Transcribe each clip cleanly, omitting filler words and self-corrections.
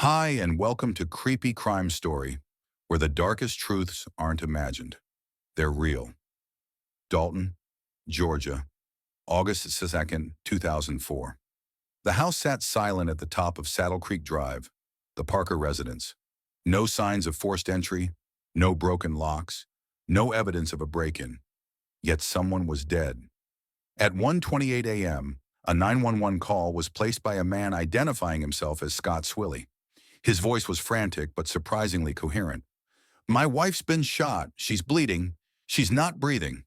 Hi, and welcome to Creepy Crime Story, where the darkest truths aren't imagined. They're real. Dalton, Georgia, August 2nd, 2004. The house sat silent at the top of Saddle Creek Drive, the Parker residence. No signs of forced entry, no broken locks, no evidence of a break-in. Yet someone was dead. At 1:28 a.m., a 911 call was placed by a man identifying himself as Scott Swilly. His voice was frantic but surprisingly coherent. "My wife's been shot. She's bleeding. She's not breathing."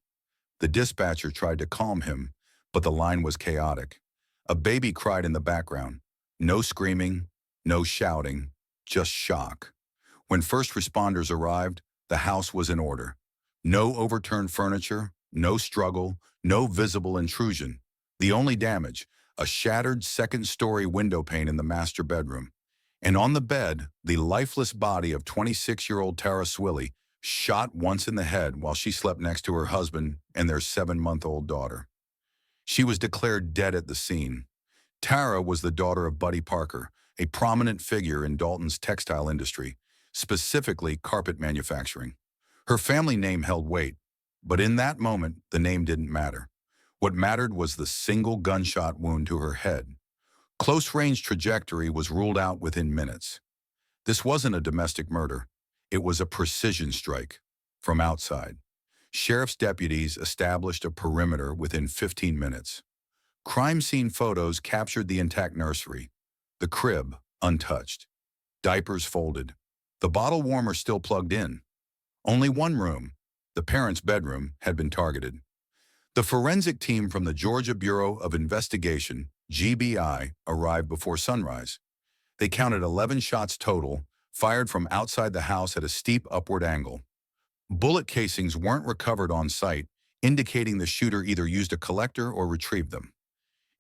The dispatcher tried to calm him, but the line was chaotic. A baby cried in the background. No screaming, no shouting, just shock. When first responders arrived, the house was in order. No overturned furniture, no struggle, no visible intrusion. The only damage, a shattered second-story window pane in the master bedroom. And on the bed, the lifeless body of 26-year-old Tara Swilly, shot once in the head while she slept next to her husband and their 7-month-old daughter. She was declared dead at the scene. Tara was the daughter of Buddy Parker, a prominent figure in Dalton's textile industry, specifically carpet manufacturing. Her family name held weight, but in that moment, the name didn't matter. What mattered was the single gunshot wound to her head. Close-range trajectory was ruled out within minutes. This wasn't a domestic murder. It was a precision strike from outside. Sheriff's deputies established a perimeter within 15 minutes. Crime scene photos captured the intact nursery, the crib untouched, diapers folded, the bottle warmer still plugged in. Only one room, the parents' bedroom, had been targeted. The forensic team from the Georgia Bureau of Investigation, GBI, arrived before sunrise. They counted 11 shots total, fired from outside the house at a steep upward angle. Bullet casings weren't recovered on site, indicating the shooter either used a collector or retrieved them.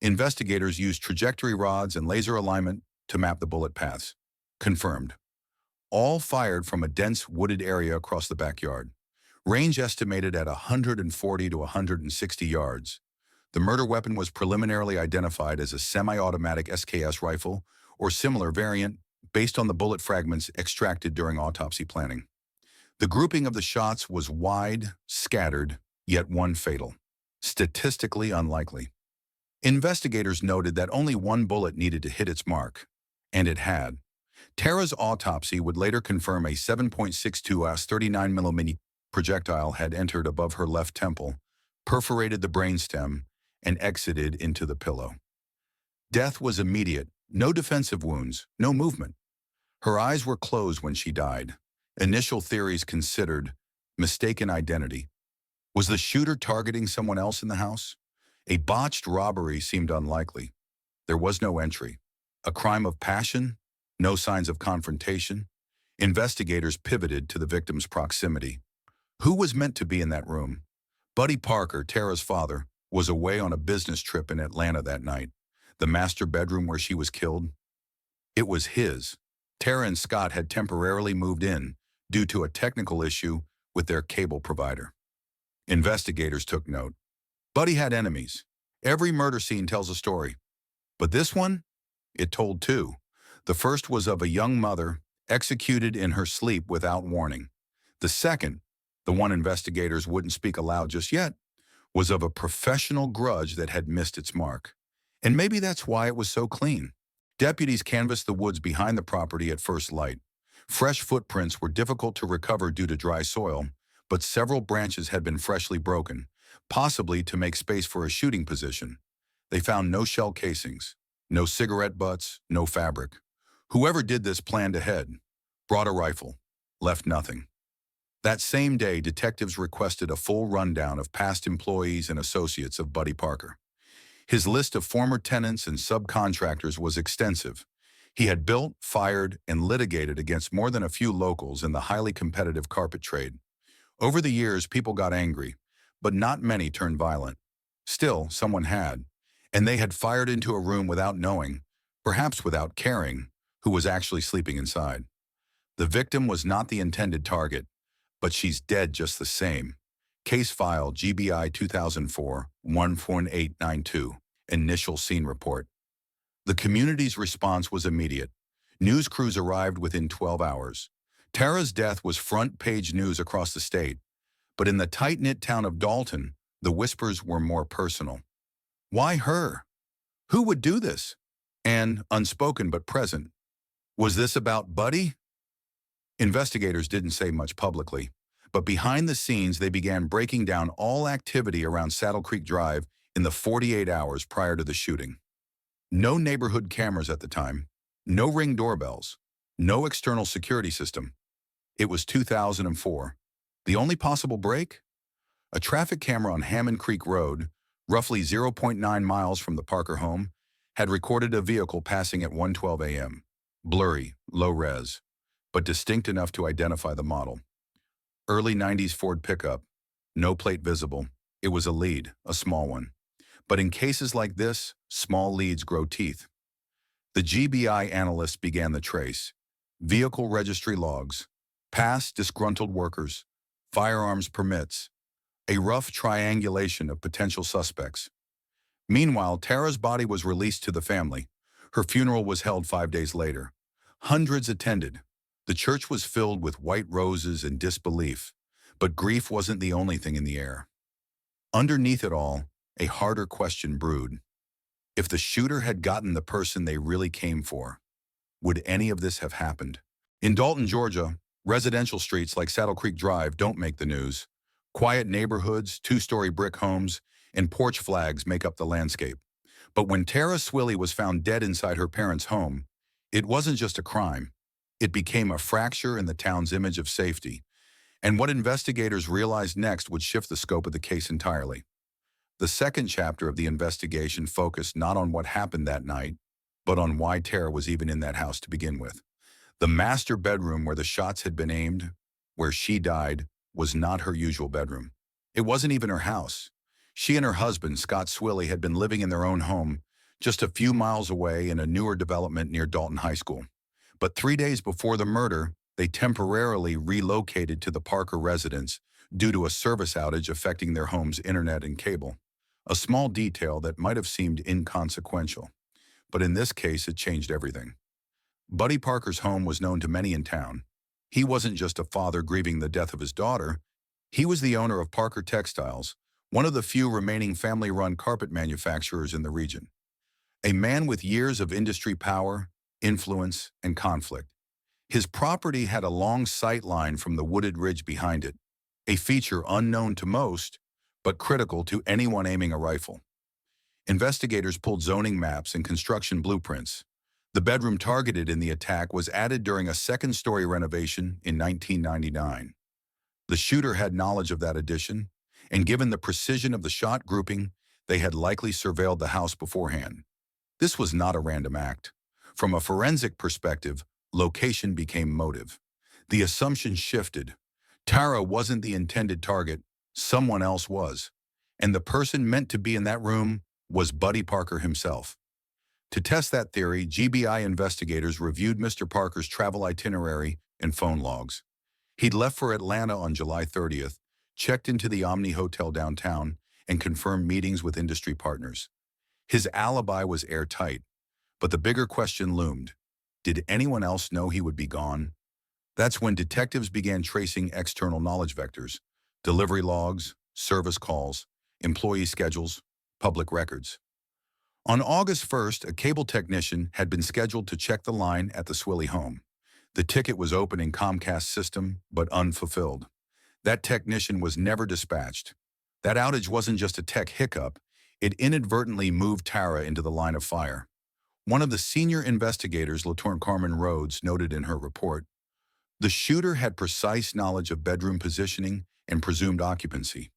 Investigators used trajectory rods and laser alignment to map the bullet paths. Confirmed. All fired from a dense wooded area across the backyard. Range estimated at 140 to 160 yards. The murder weapon was preliminarily identified as a semi-automatic SKS rifle or similar variant based on the bullet fragments extracted during autopsy planning. The grouping of the shots was wide, scattered, yet one fatal. Statistically unlikely. Investigators noted that only one bullet needed to hit its mark, and it had. Tara's autopsy would later confirm a 7.62 AS 39mm projectile had entered above her left temple, perforated the brainstem, and exited into the pillow. Death was immediate, no defensive wounds, no movement. Her eyes were closed when she died. Initial theories considered mistaken identity. Was the shooter targeting someone else in the house? A botched robbery seemed unlikely. There was no entry. A crime of passion? No signs of confrontation. Investigators pivoted to the victim's proximity. Who was meant to be in that room? Buddy Parker, Tara's father, was away on a business trip in Atlanta that night. The master bedroom where she was killed? It was his. Tara and Scott had temporarily moved in due to a technical issue with their cable provider. Investigators took note. Buddy had enemies. Every murder scene tells a story. But this one? It told two. The first was of a young mother executed in her sleep without warning. The second, the one investigators wouldn't speak aloud just yet, was of a professional grudge that had missed its mark. And maybe that's why it was so clean. Deputies canvassed the woods behind the property at first light. Fresh footprints were difficult to recover due to dry soil, but several branches had been freshly broken, possibly to make space for a shooting position. They found no shell casings, no cigarette butts, no fabric. Whoever did this planned ahead, brought a rifle, left nothing. That same day, detectives requested a full rundown of past employees and associates of Buddy Parker. His list of former tenants and subcontractors was extensive. He had built, fired, and litigated against more than a few locals in the highly competitive carpet trade. Over the years, people got angry, but not many turned violent. Still, someone had, and they had fired into a room without knowing, perhaps without caring, who was actually sleeping inside. The victim was not the intended target, but she's dead just the same. Case file GBI 2004-14892, initial scene report. The community's response was immediate. News crews arrived within 12 hours. Tara's death was front-page news across the state, but in the tight-knit town of Dalton, the whispers were more personal. Why her? Who would do this? And, unspoken but present, was this about Buddy? Investigators didn't say much publicly, but behind the scenes they began breaking down all activity around Saddle Creek Drive in the 48 hours prior to the shooting. No neighborhood cameras at the time, no Ring doorbells, no external security system. It was 2004. The only possible break? A traffic camera on Hammond Creek Road, roughly 0.9 miles from the Parker home, had recorded a vehicle passing at 1:12 a.m. Blurry, low-res, but distinct enough to identify the model. Early 90s Ford pickup, no plate visible. It was a lead, a small one. But in cases like this, small leads grow teeth. The GBI analysts began the trace. Vehicle registry logs, past disgruntled workers, firearms permits, a rough triangulation of potential suspects. Meanwhile, Tara's body was released to the family. Her funeral was held 5 days later. Hundreds attended. The church was filled with white roses and disbelief, but grief wasn't the only thing in the air. Underneath it all, a harder question brewed. If the shooter had gotten the person they really came for, would any of this have happened? In Dalton, Georgia, residential streets like Saddle Creek Drive don't make the news. Quiet neighborhoods, two-story brick homes, and porch flags make up the landscape. But when Tara Swilley was found dead inside her parents' home, it wasn't just a crime. It became a fracture in the town's image of safety. And what investigators realized next would shift the scope of the case entirely. The second chapter of the investigation focused not on what happened that night, but on why Tara was even in that house to begin with. The master bedroom where the shots had been aimed, where she died, was not her usual bedroom. It wasn't even her house. She and her husband, Scott Swilley, had been living in their own home just a few miles away in a newer development near Dalton High School. But 3 days before the murder, they temporarily relocated to the Parker residence due to a service outage affecting their home's internet and cable. A small detail that might have seemed inconsequential, but in this case it changed everything. Buddy Parker's home was known to many in town. He wasn't just a father grieving the death of his daughter. He was the owner of Parker Textiles, one of the few remaining family-run carpet manufacturers in the region. A man with years of industry power, influence, and conflict. His property had a long sight line from the wooded ridge behind it, a feature unknown to most, but critical to anyone aiming a rifle. Investigators pulled zoning maps and construction blueprints. The bedroom targeted in the attack was added during a second-story renovation in 1999. The shooter had knowledge of that addition, and given the precision of the shot grouping, they had likely surveilled the house beforehand. This was not a random act. From a forensic perspective, location became motive. The assumption shifted. Tara wasn't the intended target, someone else was. And the person meant to be in that room was Buddy Parker himself. To test that theory, GBI investigators reviewed Mr. Parker's travel itinerary and phone logs. He'd left for Atlanta on July 30th, checked into the Omni Hotel downtown, and confirmed meetings with industry partners. His alibi was airtight, but the bigger question loomed. Did anyone else know he would be gone? That's when detectives began tracing external knowledge vectors, delivery logs, service calls, employee schedules, public records. On August 1st, a cable technician had been scheduled to check the line at the Swilley home. The ticket was open in Comcast's system, but unfulfilled. That technician was never dispatched. That outage wasn't just a tech hiccup, it inadvertently moved Tara into the line of fire. One of the senior investigators, LaTorn Carmen Rhodes, noted in her report, the shooter had precise knowledge of bedroom positioning and presumed occupancy.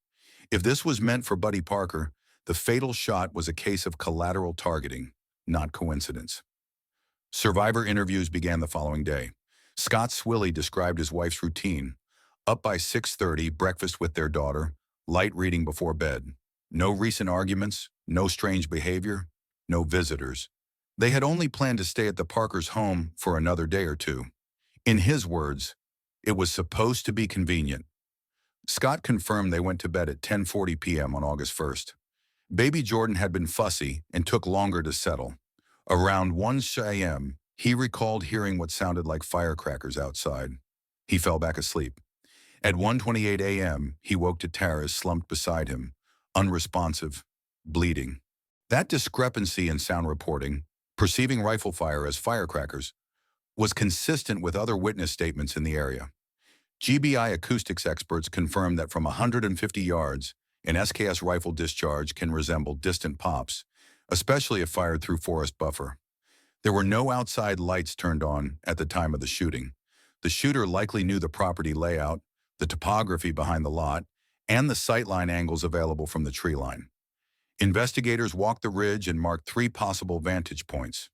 If this was meant for Buddy Parker, the fatal shot was a case of collateral targeting, not coincidence. Survivor interviews began the following day. Scott Swilley described his wife's routine. Up by 6:30, breakfast with their daughter, light reading before bed. No recent arguments, no strange behavior, no visitors. They had only planned to stay at the Parkers' home for another day or two. In his words, it was supposed to be convenient. Scott confirmed they went to bed at 10:40 p.m. on August 1st. Baby Jordan had been fussy and took longer to settle. Around 1 a.m., He recalled hearing what sounded like firecrackers outside. He fell back asleep. At 1:28 a.m., he woke to Tara slumped beside him, unresponsive, bleeding. That discrepancy in sound reporting, perceiving rifle fire as firecrackers, was consistent with other witness statements in the area. GBI acoustics experts confirmed that from 150 yards, an SKS rifle discharge can resemble distant pops, especially if fired through forest buffer. There were no outside lights turned on at the time of the shooting. The shooter likely knew the property layout, the topography behind the lot, and the sightline angles available from the tree line. Investigators walked the ridge and marked 3 possible vantage points.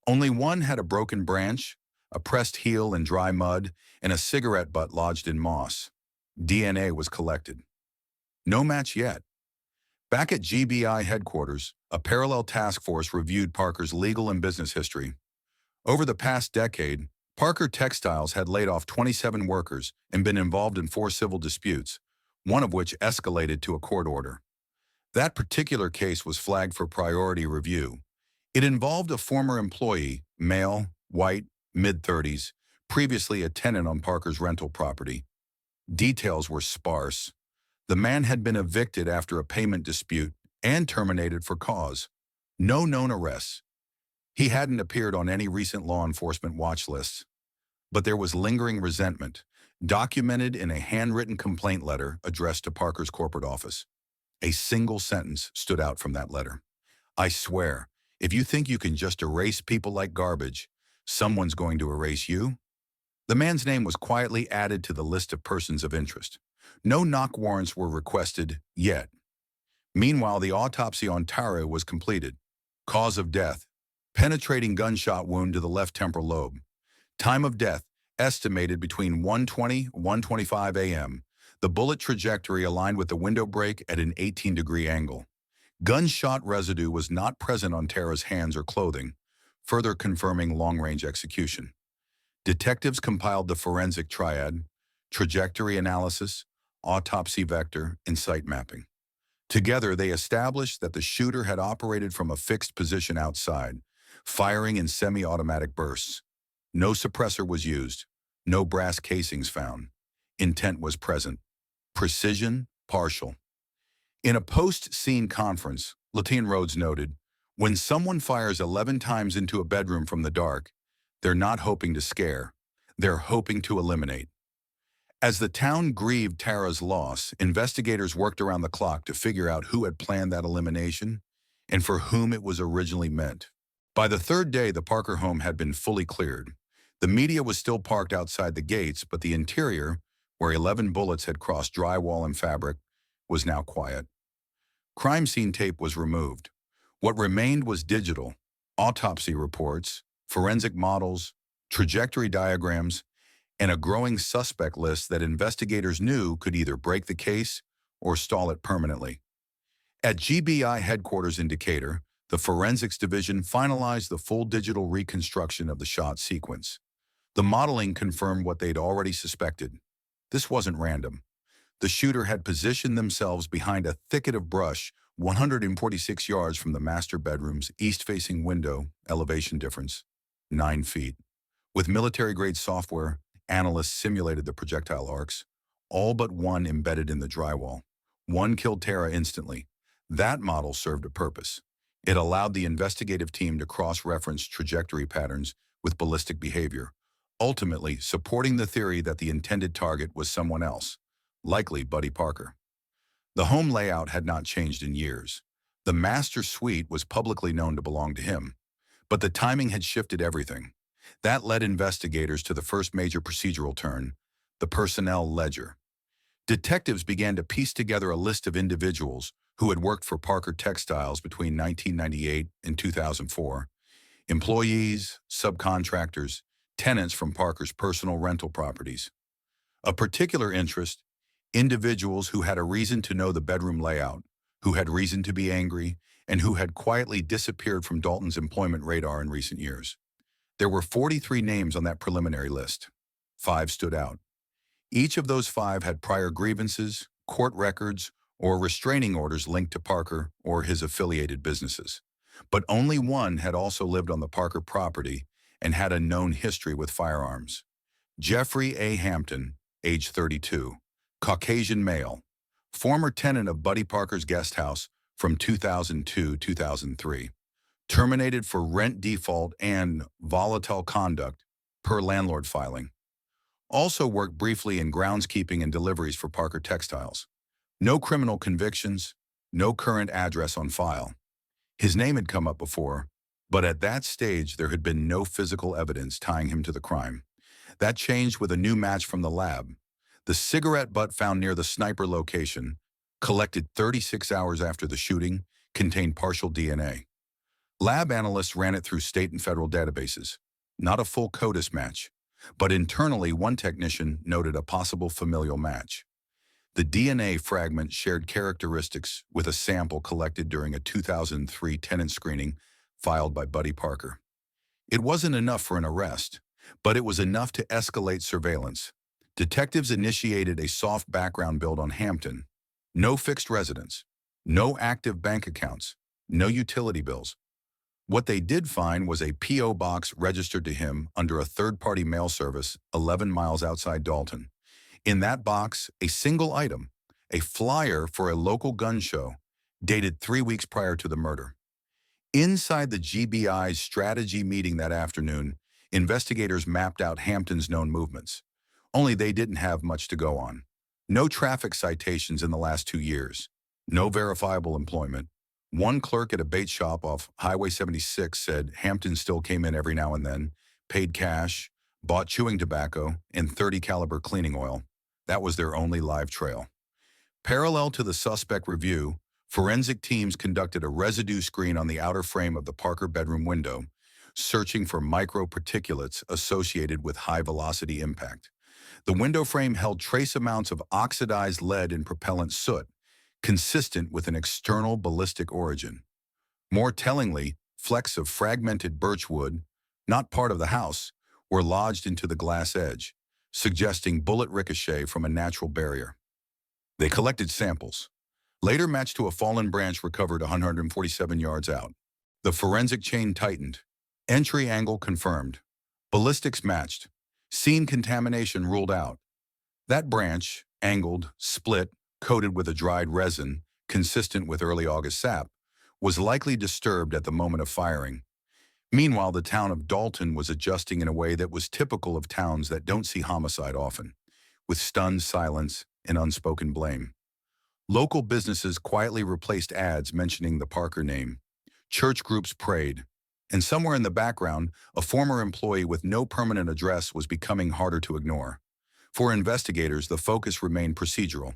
Only one had a broken branch, a pressed heel in dry mud, and a cigarette butt lodged in moss. DNA was collected. No match yet. Back at GBI headquarters, a parallel task force reviewed Parker's legal and business history. Over the past decade, Parker Textiles had laid off 27 workers and been involved in 4 civil disputes, one of which escalated to a court order. That particular case was flagged for priority review. It involved a former employee, male, white, mid-30s, previously a tenant on Parker's rental property. Details were sparse. The man had been evicted after a payment dispute and terminated for cause. No known arrests. He hadn't appeared on any recent law enforcement watch lists. But there was lingering resentment, documented in a handwritten complaint letter addressed to Parker's corporate office. A single sentence stood out from that letter. "I swear, if you think you can just erase people like garbage, someone's going to erase you." The man's name was quietly added to the list of persons of interest. No knock warrants were requested yet. Meanwhile, the autopsy on Tara was completed. Cause of death: penetrating gunshot wound to the left temporal lobe. Time of death estimated between 1:20 and 1:25 a.m. The bullet trajectory aligned with the window break at an 18-degree angle. Gunshot residue was not present on Tara's hands or clothing, further confirming long-range execution. Detectives compiled the forensic triad: trajectory analysis, autopsy vector, and site mapping. Together, they established that the shooter had operated from a fixed position outside, firing in semi-automatic bursts. No suppressor was used, no brass casings found. Intent was present. Precision, partial. In a post-scene conference, Latian Rhodes noted, "When someone fires 11 times into a bedroom from the dark, they're not hoping to scare, they're hoping to eliminate." As the town grieved Tara's loss, investigators worked around the clock to figure out who had planned that elimination and for whom it was originally meant. By the 3rd day, the Parker home had been fully cleared. The media was still parked outside the gates, but the interior, where 11 bullets had crossed drywall and fabric, was now quiet. Crime scene tape was removed. What remained was digital: autopsy reports, forensic models, trajectory diagrams, and a growing suspect list that investigators knew could either break the case or stall it permanently. At GBI headquarters in Decatur, the forensics division finalized the full digital reconstruction of the shot sequence. The modeling confirmed what they'd already suspected. This wasn't random. The shooter had positioned themselves behind a thicket of brush 146 yards from the master bedroom's east-facing window, elevation difference, 9 feet. With military-grade software, analysts simulated the projectile arcs, all but one embedded in the drywall. One killed Tara instantly. That model served a purpose. It allowed the investigative team to cross-reference trajectory patterns with ballistic behavior, ultimately supporting the theory that the intended target was someone else, likely Buddy Parker. The home layout had not changed in years. The master suite was publicly known to belong to him, but the timing had shifted everything. That led investigators to the first major procedural turn: the personnel ledger. Detectives began to piece together a list of individuals who had worked for Parker Textiles between 1998 and 2004. Employees, subcontractors, tenants from Parker's personal rental properties. Of particular interest, individuals who had a reason to know the bedroom layout, who had reason to be angry, and who had quietly disappeared from Dalton's employment radar in recent years. There were 43 names on that preliminary list. 5 stood out. Each of those 5 had prior grievances, court records, or restraining orders linked to Parker or his affiliated businesses. But only one had also lived on the Parker property and had a known history with firearms. Jeffrey A. Hampton, age 32, Caucasian male, former tenant of Buddy Parker's guest house from 2002-2003, terminated for rent default and volatile conduct per landlord filing. Also worked briefly in groundskeeping and deliveries for Parker Textiles. No criminal convictions, no current address on file. His name had come up before, but at that stage there had been no physical evidence tying him to the crime. That changed with a new match from the lab. The cigarette butt found near the sniper location, collected 36 hours after the shooting, contained partial DNA. Lab analysts ran it through state and federal databases. Not a full CODIS match, but internally one technician noted a possible familial match. The DNA fragment shared characteristics with a sample collected during a 2003 tenant screening filed by Buddy Parker. It wasn't enough for an arrest, but it was enough to escalate surveillance. Detectives initiated a soft background build on Hampton. No fixed residence, no active bank accounts, no utility bills. What they did find was a P.O. box registered to him under a third-party mail service 11 miles outside Dalton. In that box, a single item, a flyer for a local gun show, dated 3 weeks prior to the murder. Inside the GBI's strategy meeting that afternoon, investigators mapped out Hampton's known movements. Only they didn't have much to go on. No traffic citations in the last 2 years. No verifiable employment. One clerk at a bait shop off Highway 76 said Hampton still came in every now and then, paid cash, bought chewing tobacco, and .30 caliber cleaning oil. That was their only live trail. Parallel to the suspect review, forensic teams conducted a residue screen on the outer frame of the Parker bedroom window, searching for microparticulates associated with high-velocity impact. The window frame held trace amounts of oxidized lead and propellant soot, consistent with an external ballistic origin. More tellingly, flecks of fragmented birchwood, not part of the house, were lodged into the glass edge, suggesting bullet ricochet from a natural barrier. They collected samples, later matched to a fallen branch recovered 147 yards out. The forensic chain tightened. Entry angle confirmed. Ballistics matched. Scene contamination ruled out. That branch, angled, split, coated with a dried resin, consistent with early August sap, was likely disturbed at the moment of firing. Meanwhile, the town of Dalton was adjusting in a way that was typical of towns that don't see homicide often, with stunned silence and unspoken blame. Local businesses quietly replaced ads mentioning the Parker name. Church groups prayed, and somewhere in the background, a former employee with no permanent address was becoming harder to ignore. For investigators, the focus remained procedural.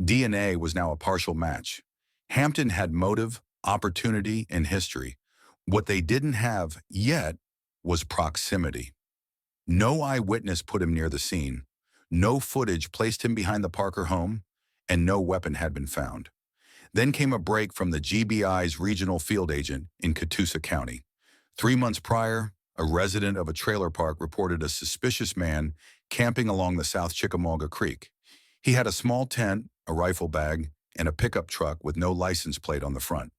DNA was now a partial match. Hampton had motive, opportunity, and history. What they didn't have yet was proximity. No eyewitness put him near the scene. No footage placed him behind the Parker home, and no weapon had been found. Then came a break from the GBI's regional field agent in Catoosa County. 3 months prior, a resident of a trailer park reported a suspicious man camping along the South Chickamauga Creek. He had a small tent, a rifle bag, and a pickup truck with no license plate on the front.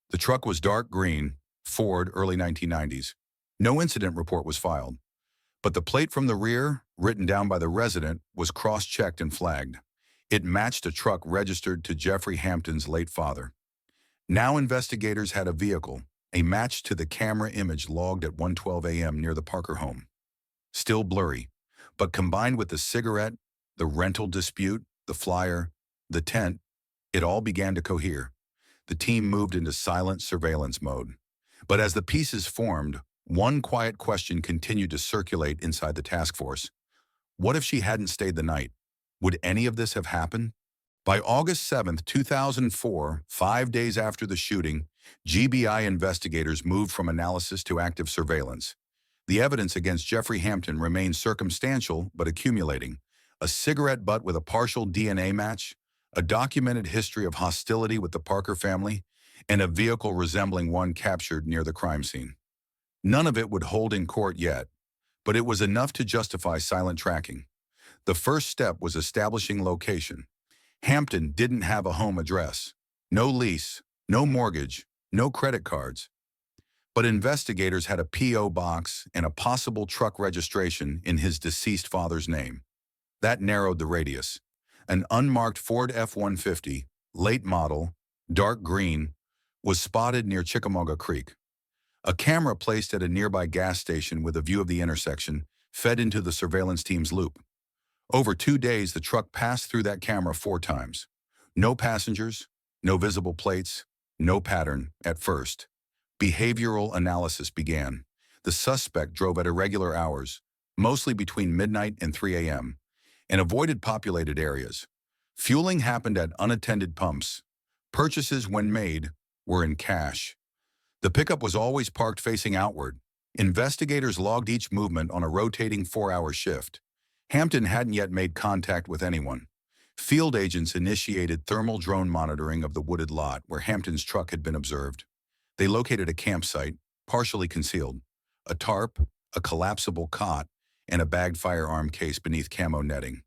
The truck was dark green, Ford, early 1990s. No incident report was filed, but the plate from the rear, written down by the resident, was cross-checked and flagged. It matched a truck registered to Jeffrey Hampton's late father. Now investigators had a vehicle, a match to the camera image logged at 1:12 a.m. near the Parker home. Still blurry, but combined with the cigarette, the rental dispute, the flyer, the tent, it all began to cohere. The team moved into silent surveillance mode. But as the pieces formed, one quiet question continued to circulate inside the task force. What if she hadn't stayed the night? Would any of this have happened? By August 7, 2004, 5 days after the shooting, GBI investigators moved from analysis to active surveillance. The evidence against Jeffrey Hampton remained circumstantial but accumulating. A cigarette butt with a partial DNA match, a documented history of hostility with the Parker family, and a vehicle resembling one captured near the crime scene. None of it would hold in court yet, but it was enough to justify silent tracking. The first step was establishing location. Hampton didn't have a home address, no lease, no mortgage, no credit cards. But investigators had a P.O. box and a possible truck registration in his deceased father's name. That narrowed the radius. An unmarked Ford F-150, late model, dark green, was spotted near Chickamauga Creek. A camera placed at a nearby gas station with a view of the intersection fed into the surveillance team's loop. Over 2 days, the truck passed through that camera 4 times. No passengers, no visible plates, no pattern at first. Behavioral analysis began. The suspect drove at irregular hours, mostly between midnight and 3 a.m., and avoided populated areas. Fueling happened at unattended pumps. Purchases, when made, were in cash. The pickup was always parked facing outward. Investigators logged each movement on a rotating 4-hour shift. Hampton hadn't yet made contact with anyone. Field agents initiated thermal drone monitoring of the wooded lot where Hampton's truck had been observed. They located a campsite, partially concealed, a tarp, a collapsible cot, and a bagged firearm case beneath camo netting.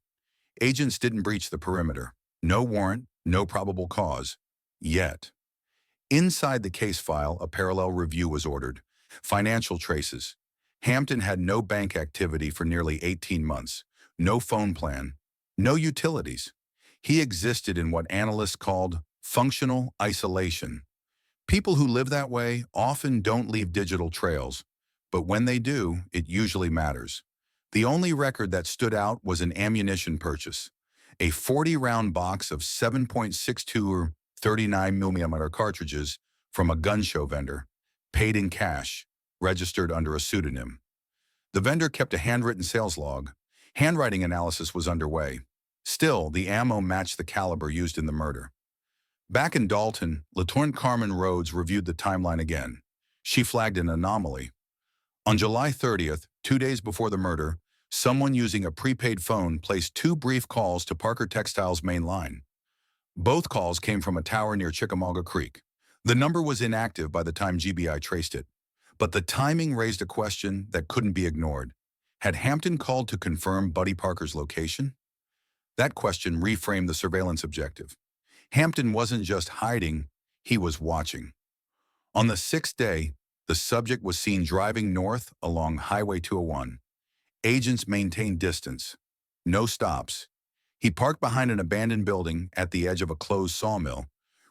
Agents didn't breach the perimeter. No warrant, no probable cause. Yet. Inside the case file, a parallel review was ordered. Financial traces. Hampton had no bank activity for nearly 18 months, no phone plan, no utilities. He existed in what analysts called functional isolation. People who live that way often don't leave digital trails, but when they do, it usually matters. The only record that stood out was an ammunition purchase, a 40-round box of 7.62 or 39mm cartridges from a gun show vendor, paid in cash, registered under a pseudonym. The vendor kept a handwritten sales log. Handwriting analysis was underway. Still, the ammo matched the caliber used in the murder. Back in Dalton, Latourne Carmen Rhodes reviewed the timeline again. She flagged an anomaly. On July 30th, 2 days before the murder, someone using a prepaid phone placed 2 brief calls to Parker Textile's main line. Both calls came from a tower near Chickamauga Creek. The number was inactive by the time GBI traced it. But the timing raised a question that couldn't be ignored. Had Hampton called to confirm Buddy Parker's location? That question reframed the surveillance objective. Hampton wasn't just hiding, he was watching. On the 6th day, the subject was seen driving north along Highway 201. Agents maintained distance. No stops. He parked behind an abandoned building at the edge of a closed sawmill,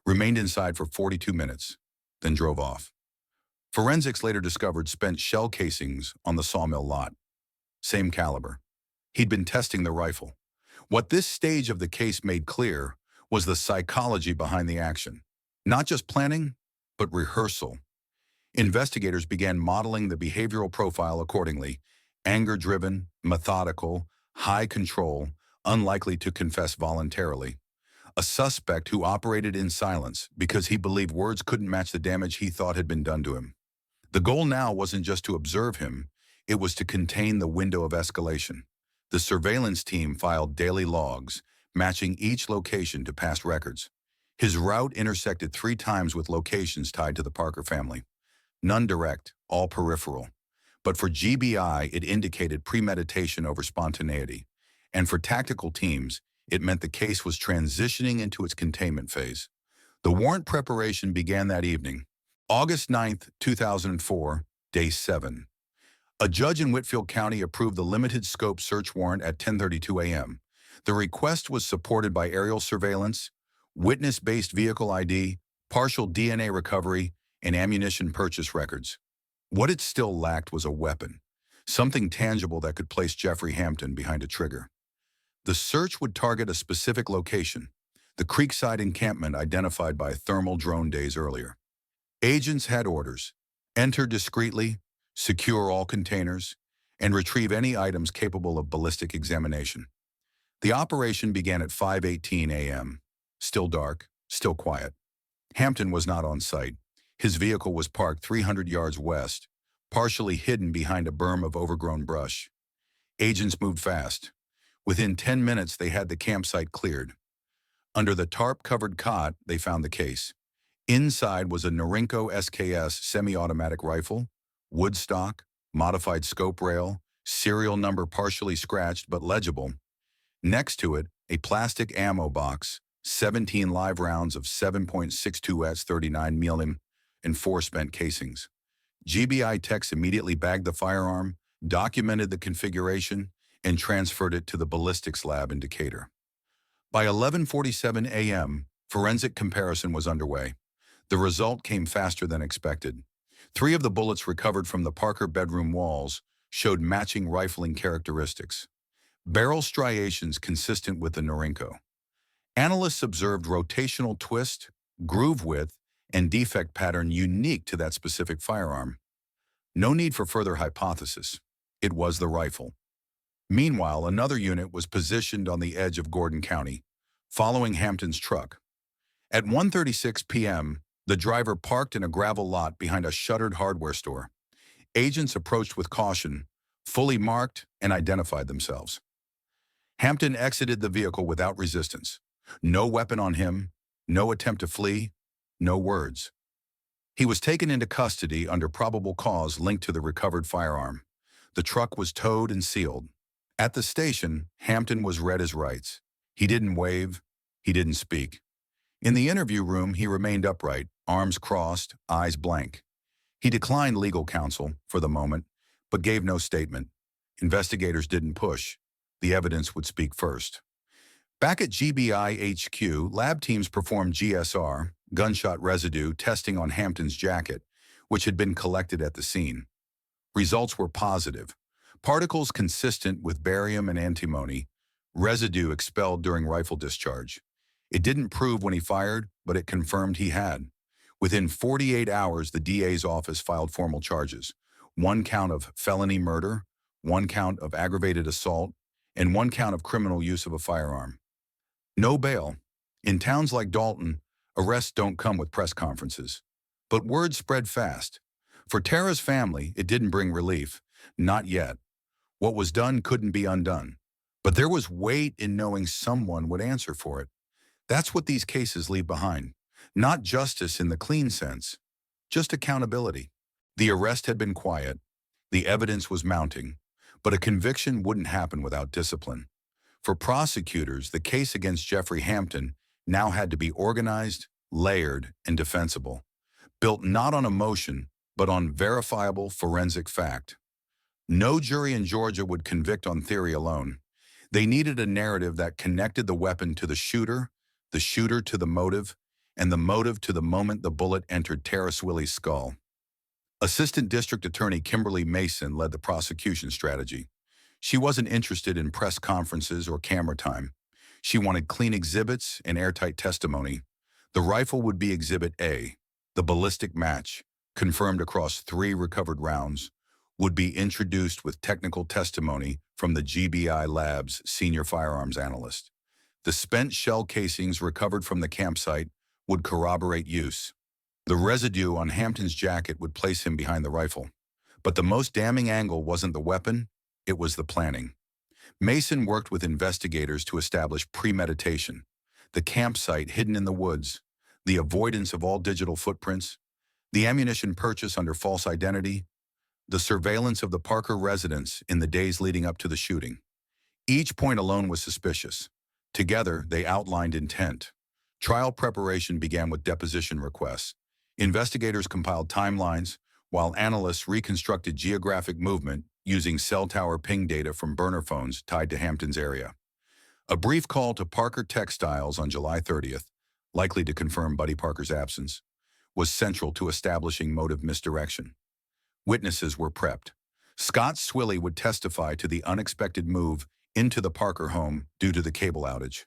remained inside for 42 minutes, then drove off. Forensics later discovered spent shell casings on the sawmill lot. Same caliber. He'd been testing the rifle. What this stage of the case made clear was the psychology behind the action. Not just planning, but rehearsal. Investigators began modeling the behavioral profile accordingly: anger-driven, methodical, high control, unlikely to confess voluntarily. A suspect who operated in silence because he believed words couldn't match the damage he thought had been done to him. The goal now wasn't just to observe him, it was to contain the window of escalation. The surveillance team filed daily logs, matching each location to past records. His route intersected 3 times with locations tied to the Parker family. None direct, all peripheral. But for GBI, it indicated premeditation over spontaneity. And for tactical teams, it meant the case was transitioning into its containment phase. The warrant preparation began that evening, August 9th, 2004, Day 7. A judge in Whitfield County approved the limited scope search warrant at 10:32 a.m. The request was supported by aerial surveillance, witness-based vehicle ID, partial DNA recovery, and ammunition purchase records. What it still lacked was a weapon, something tangible that could place Jeffrey Hampton behind a trigger. The search would target a specific location, the Creekside encampment identified by thermal drone days earlier. Agents had orders: enter discreetly, secure all containers, and retrieve any items capable of ballistic examination. The operation began at 5:18 a.m. Still dark, still quiet. Hampton was not on site. His vehicle was parked 300 yards west, partially hidden behind a berm of overgrown brush. Agents moved fast. Within 10 minutes, they had the campsite cleared. Under the tarp-covered cot, they found the case. Inside was a Norinco SKS semi-automatic rifle, wood stock, modified scope rail, serial number partially scratched but legible. Next to it, a plastic ammo box, 17 live rounds of 7.62 39mm and 4 spent casings. GBI techs immediately bagged the firearm, documented the configuration, and transferred it to the ballistics lab in Decatur. By 11:47 a.m., forensic comparison was underway. The result came faster than expected. 3 of the bullets recovered from the Parker bedroom walls showed matching rifling characteristics. Barrel striations consistent with the Norinco. Analysts observed rotational twist, groove width, and defect pattern unique to that specific firearm. No need for further hypothesis. It was the rifle. Meanwhile, another unit was positioned on the edge of Gordon County, following Hampton's truck. At 1:36 p.m., the driver parked in a gravel lot behind a shuttered hardware store. Agents approached with caution, fully marked, and identified themselves. Hampton exited the vehicle without resistance. No weapon on him, no attempt to flee, no words. He was taken into custody under probable cause linked to the recovered firearm. The truck was towed and sealed. At the station, Hampton was read his rights. He didn't wave, he didn't speak. In the interview room, he remained upright, arms crossed, eyes blank. He declined legal counsel for the moment, but gave no statement. Investigators didn't push. The evidence would speak first. Back at GBI HQ, lab teams performed GSR, gunshot residue, testing on Hampton's jacket, which had been collected at the scene. Results were positive. Particles consistent with barium and antimony, residue expelled during rifle discharge. It didn't prove when he fired, but it confirmed he had. Within 48 hours, the DA's office filed formal charges. 1 count of felony murder, 1 count of aggravated assault, and 1 count of criminal use of a firearm. No bail. In towns like Dalton, arrests don't come with press conferences. But word spread fast. For Tara's family, it didn't bring relief. Not yet. What was done couldn't be undone. But there was weight in knowing someone would answer for it. That's what these cases leave behind. Not justice in the clean sense, just accountability. The arrest had been quiet. The evidence was mounting. But a conviction wouldn't happen without discipline. For prosecutors, the case against Jeffrey Hampton now had to be organized, layered, and defensible. Built not on emotion, but on verifiable forensic fact. No jury in Georgia would convict on theory alone. They needed a narrative that connected the weapon to the shooter to the motive, and the motive to the moment the bullet entered Tara Swilley's skull. Assistant District Attorney Kimberly Mason led the prosecution strategy. She wasn't interested in press conferences or camera time. She wanted clean exhibits and airtight testimony. The rifle would be Exhibit A. The ballistic match, confirmed across 3 recovered rounds, would be introduced with technical testimony from the GBI Lab's senior firearms analyst. The spent shell casings recovered from the campsite would corroborate use. The residue on Hampton's jacket would place him behind the rifle. But the most damning angle wasn't the weapon, it was the planning. Mason worked with investigators to establish premeditation, the campsite hidden in the woods, the avoidance of all digital footprints, the ammunition purchase under false identity, the surveillance of the Parker residence in the days leading up to the shooting. Each point alone was suspicious. Together, they outlined intent. Trial preparation began with deposition requests. Investigators compiled timelines, while analysts reconstructed geographic movement using cell tower ping data from burner phones tied to Hampton's area. A brief call to Parker Textiles on July 30th, likely to confirm Buddy Parker's absence, was central to establishing motive misdirection. Witnesses were prepped. Scott Swilley would testify to the unexpected move into the Parker home due to the cable outage.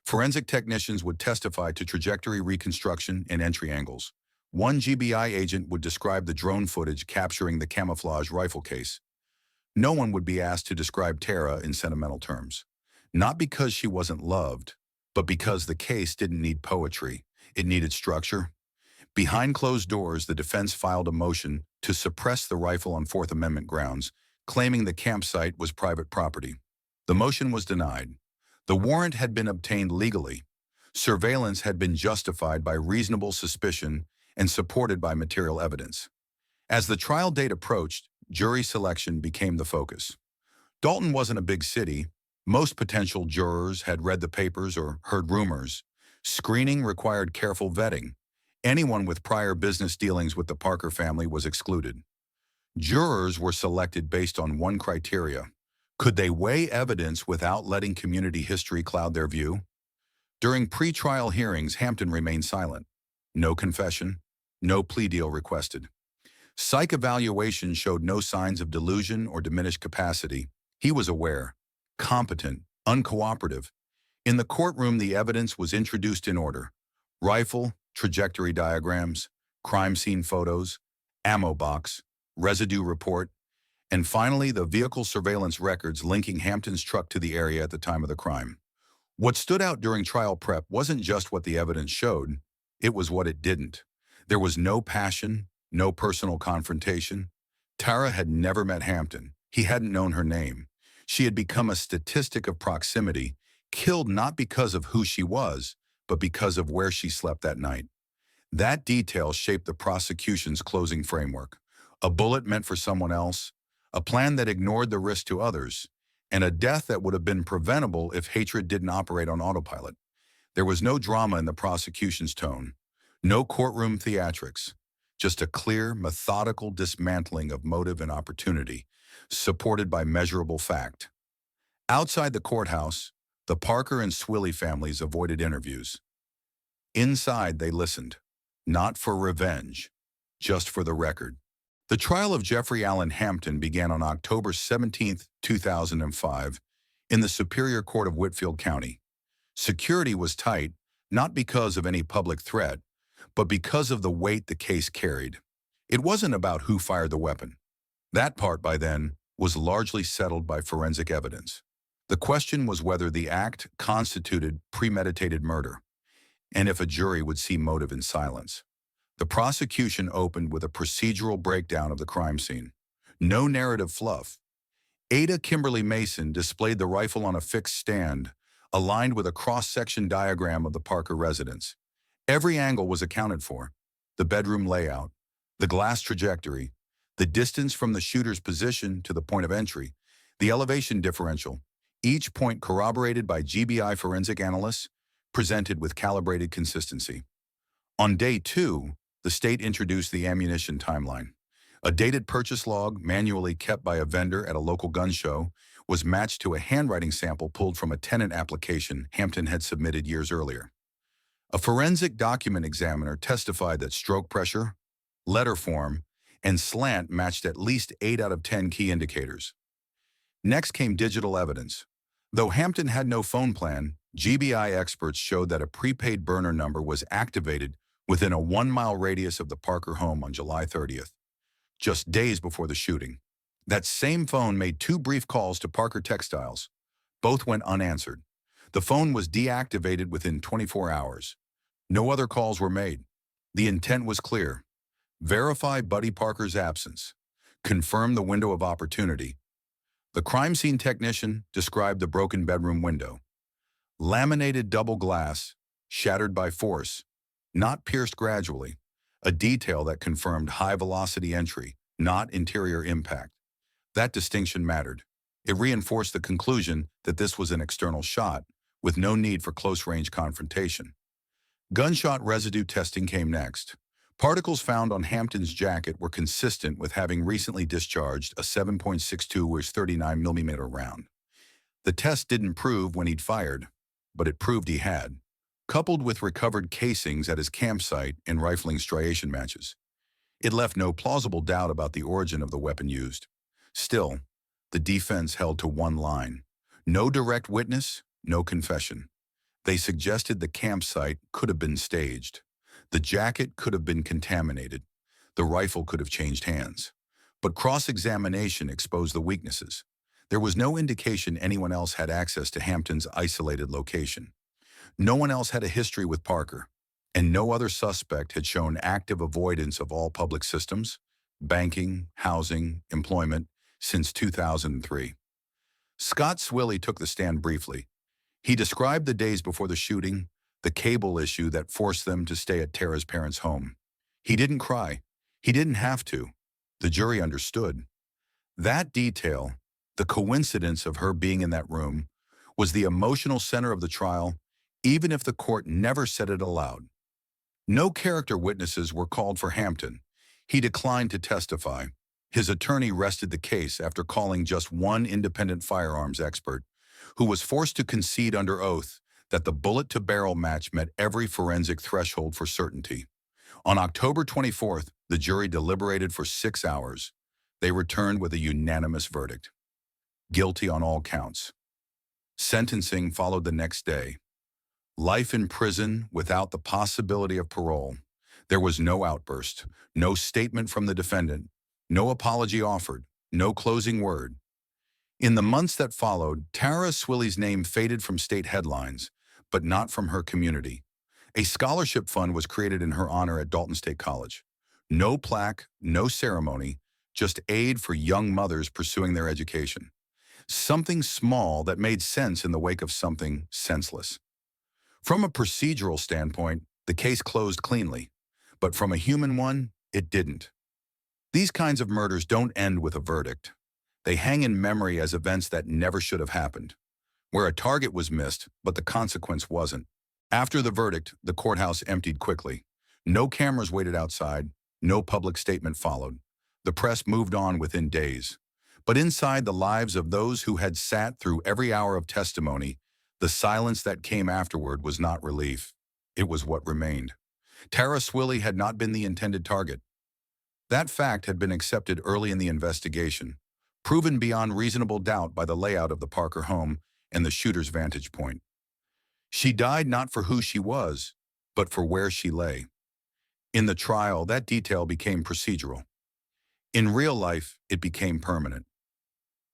Forensic technicians would testify to trajectory reconstruction and entry angles. One GBI agent would describe the drone footage capturing the camouflage rifle case. No one would be asked to describe Tara in sentimental terms. Not because she wasn't loved, but because the case didn't need poetry. It needed structure. Behind closed doors, the defense filed a motion to suppress the rifle on Fourth Amendment grounds, claiming the campsite was private property. The motion was denied. The warrant had been obtained legally. Surveillance had been justified by reasonable suspicion and supported by material evidence. As the trial date approached, jury selection became the focus. Dalton wasn't a big city. Most potential jurors had read the papers or heard rumors. Screening required careful vetting. Anyone with prior business dealings with the Parker family was excluded. Jurors were selected based on one criteria. Could they weigh evidence without letting community history cloud their view? During pre-trial hearings, Hampton remained silent. No confession, no plea deal requested. Psych evaluation showed no signs of delusion or diminished capacity. He was aware, competent, uncooperative. In the courtroom, the evidence was introduced in order. Rifle, trajectory diagrams, crime scene photos, ammo box, residue report, and finally the vehicle surveillance records linking Hampton's truck to the area at the time of the crime. What stood out during trial prep wasn't just what the evidence showed, it was what it didn't. There was no passion, no personal confrontation. Tara had never met Hampton. He hadn't known her name. She had become a statistic of proximity, killed not because of who she was, but because of where she slept that night. That detail shaped the prosecution's closing framework. A bullet meant for someone else, a plan that ignored the risk to others, and a death that would have been preventable if hatred didn't operate on autopilot. There was no drama in the prosecution's tone, no courtroom theatrics, just a clear, methodical dismantling of motive and opportunity, supported by measurable fact. Outside the courthouse, the Parker and Swilly families avoided interviews. Inside, they listened, not for revenge, just for the record. The trial of Jeffrey Allen Hampton began on October 17, 2005, in the Superior Court of Whitfield County. Security was tight, not because of any public threat, but because of the weight the case carried. It wasn't about who fired the weapon. That part, by then, was largely settled by forensic evidence. The question was whether the act constituted premeditated murder, and if a jury would see motive in silence. The prosecution opened with a procedural breakdown of the crime scene. No narrative fluff. Ada Kimberly Mason displayed the rifle on a fixed stand, aligned with a cross-section diagram of the Parker residence. Every angle was accounted for. The bedroom layout, the glass trajectory, the distance from the shooter's position to the point of entry, the elevation differential, each point corroborated by GBI forensic analysts, presented with calibrated consistency. On day 2, the state introduced the ammunition timeline. A dated purchase log, manually kept by a vendor at a local gun show, was matched to a handwriting sample pulled from a tenant application Hampton had submitted years earlier. A forensic document examiner testified that stroke pressure, letter form, and slant matched at least 8 out of 10 key indicators. Next came digital evidence. Though Hampton had no phone plan, GBI experts showed that a prepaid burner number was activated within a 1-mile radius of the Parker home on July 30th, just days before the shooting. That same phone made 2 brief calls to Parker Textiles. Both went unanswered. The phone was deactivated within 24 hours. No other calls were made. The intent was clear. Verify Buddy Parker's absence. Confirm the window of opportunity. The crime scene technician described the broken bedroom window. Laminated double glass, shattered by force, not pierced gradually, a detail that confirmed high-velocity entry, not interior impact. That distinction mattered. It reinforced the conclusion that this was an external shot, with no need for close-range confrontation. Gunshot residue testing came next. Particles found on Hampton's jacket were consistent with having recently discharged a 7.62 39mm round. The test didn't prove when he'd fired, but it proved he had, coupled with recovered casings at his campsite and rifling striation matches. It left no plausible doubt about the origin of the weapon used. Still, the defense held to one line. No direct witness, no confession. They suggested the campsite could have been staged. The jacket could have been contaminated. The rifle could have changed hands. But cross-examination exposed the weaknesses. There was no indication anyone else had access to Hampton's isolated location. No one else had a history with Parker, and no other suspect had shown active avoidance of all public systems, banking, housing, employment, since 2003. Scott Swilly took the stand briefly. He described the days before the shooting, the cable issue that forced them to stay at Tara's parents' home. He didn't cry. He didn't have to. The jury understood. That detail, the coincidence of her being in that room, was the emotional center of the trial, even if the court never said it aloud. No character witnesses were called for Hampton. He declined to testify. His attorney rested the case after calling just one independent firearms expert, who was forced to concede under oath that the bullet-to-barrel match met every forensic threshold for certainty. On October 24th, the jury deliberated for 6 hours. They returned with a unanimous verdict: guilty on all counts. Sentencing followed the next day. Life in prison without the possibility of parole. There was no outburst, no statement from the defendant, no apology offered, no closing word. In the months that followed, Tara Swilley's name faded from state headlines, but not from her community. A scholarship fund was created in her honor at Dalton State College. No plaque, no ceremony, just aid for young mothers pursuing their education. Something small that made sense in the wake of something senseless. From a procedural standpoint, the case closed cleanly, but from a human one, it didn't. These kinds of murders don't end with a verdict. They hang in memory as events that never should have happened, where a target was missed, but the consequence wasn't. After the verdict, the courthouse emptied quickly. No cameras waited outside, no public statement followed. The press moved on within days. But inside the lives of those who had sat through every hour of testimony, the silence that came afterward was not relief. It was what remained. Tara Swilley had not been the intended target. That fact had been accepted early in the investigation, proven beyond reasonable doubt by the layout of the Parker home and the shooter's vantage point. She died not for who she was, but for where she lay. In the trial, that detail became procedural. In real life, it became permanent.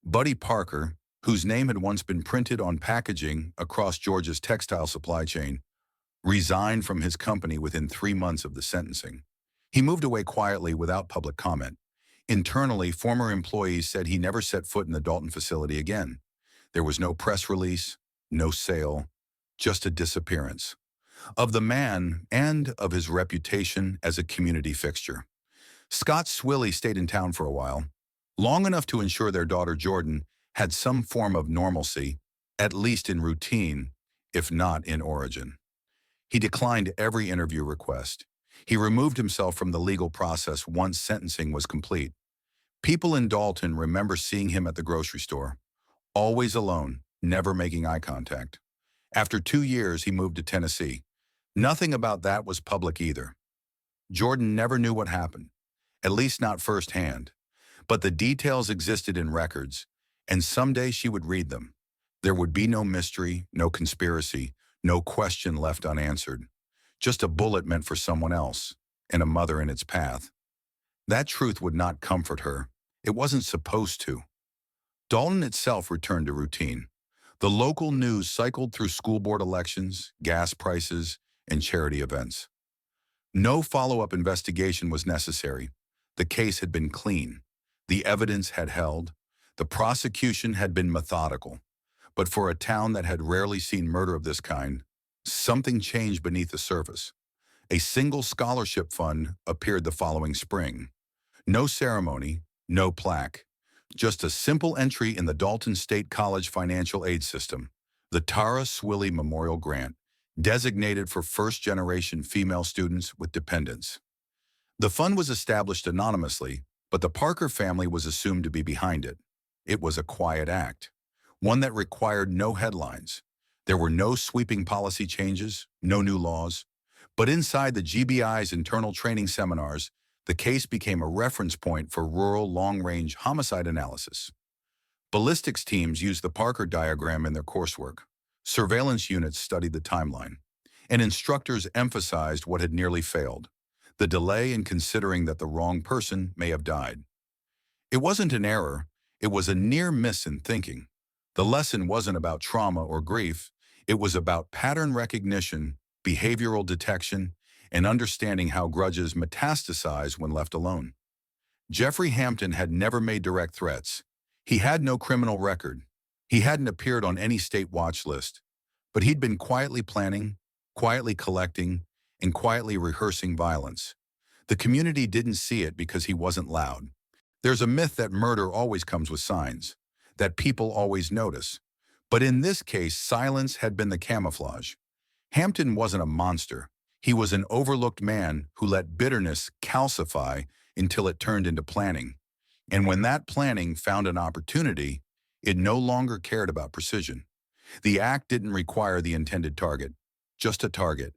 Buddy Parker, whose name had once been printed on packaging across Georgia's textile supply chain, resigned from his company within 3 months of the sentencing. He moved away quietly without public comment. Internally, former employees said he never set foot in the Dalton facility again. There was no press release, no sale, just a disappearance of the man and of his reputation as a community fixture. Scott Swilley stayed in town for a while, long enough to ensure their daughter Jordan had some form of normalcy, at least in routine, if not in origin. He declined every interview request. He removed himself from the legal process once sentencing was complete. People in Dalton remember seeing him at the grocery store, always alone, never making eye contact. After 2 years, he moved to Tennessee. Nothing about that was public either. Jordan never knew what happened, at least not firsthand. But the details existed in records, and someday she would read them. There would be no mystery, no conspiracy, no question left unanswered. Just a bullet meant for someone else, and a mother in its path. That truth would not comfort her. It wasn't supposed to. Dalton itself returned to routine. The local news cycled through school board elections, gas prices, and charity events. No follow-up investigation was necessary. The case had been clean. The evidence had held. The prosecution had been methodical. But for a town that had rarely seen murder of this kind, something changed beneath the surface. A single scholarship fund appeared the following spring. No ceremony, no plaque, just a simple entry in the Dalton State College financial aid system, the Tara Swilley Memorial Grant, designated for first-generation female students with dependents. The fund was established anonymously, but the Parker family was assumed to be behind it. It was a quiet act, one that required no headlines. There were no sweeping policy changes, no new laws. But inside the GBI's internal training seminars, the case became a reference point for rural long-range homicide analysis. Ballistics teams used the Parker diagram in their coursework. Surveillance units studied the timeline. And instructors emphasized what had nearly failed: the delay in considering that the wrong person may have died. It wasn't an error, it was a near miss in thinking. The lesson wasn't about trauma or grief, it was about pattern recognition, behavioral detection, and understanding how grudges metastasize when left alone. Jeffrey Hampton had never made direct threats. He had no criminal record. He hadn't appeared on any state watch list. But he'd been quietly planning, quietly collecting, and quietly rehearsing violence. The community didn't see it because he wasn't loud. There's a myth that murder always comes with signs, that people always notice. But in this case, silence had been the camouflage. Hampton wasn't a monster. He was an overlooked man who let bitterness calcify until it turned into planning. And when that planning found an opportunity, it no longer cared about precision. The act didn't require the intended target, just a target.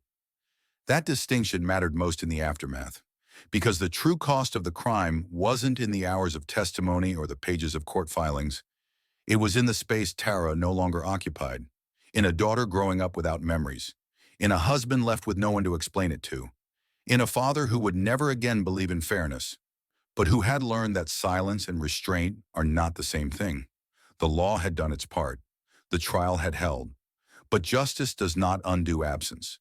That distinction mattered most in the aftermath, because the true cost of the crime wasn't in the hours of testimony or the pages of court filings. It was in the space Tara no longer occupied, in a daughter growing up without memories, in a husband left with no one to explain it to, in a father who would never again believe in fairness, but who had learned that silence and restraint are not the same thing. The law had done its part. The trial had held. But justice does not undo absence.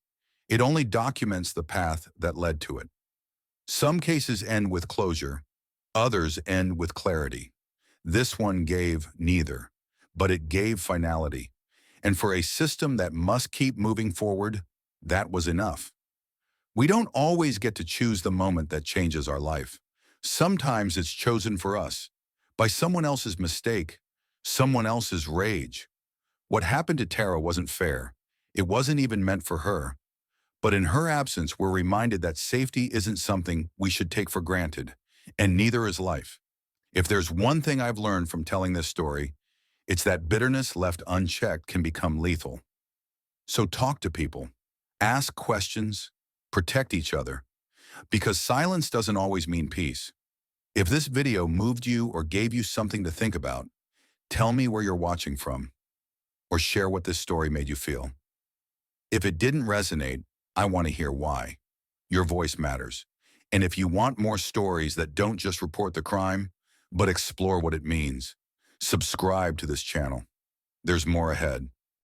It only documents the path that led to it. Some cases end with closure. Others end with clarity. This one gave neither, but it gave finality. And for a system that must keep moving forward, that was enough. We don't always get to choose the moment that changes our life. Sometimes it's chosen for us, by someone else's mistake, someone else's rage. What happened to Tara wasn't fair. It wasn't even meant for her. But in her absence, we're reminded that safety isn't something we should take for granted, and neither is life. If there's one thing I've learned from telling this story, it's that bitterness left unchecked can become lethal. So talk to people, ask questions, protect each other, because silence doesn't always mean peace. If this video moved you or gave you something to think about, tell me where you're watching from, or share what this story made you feel. If it didn't resonate, I want to hear why. Your voice matters. And if you want more stories that don't just report the crime, but explore what it means, subscribe to this channel. There's more ahead.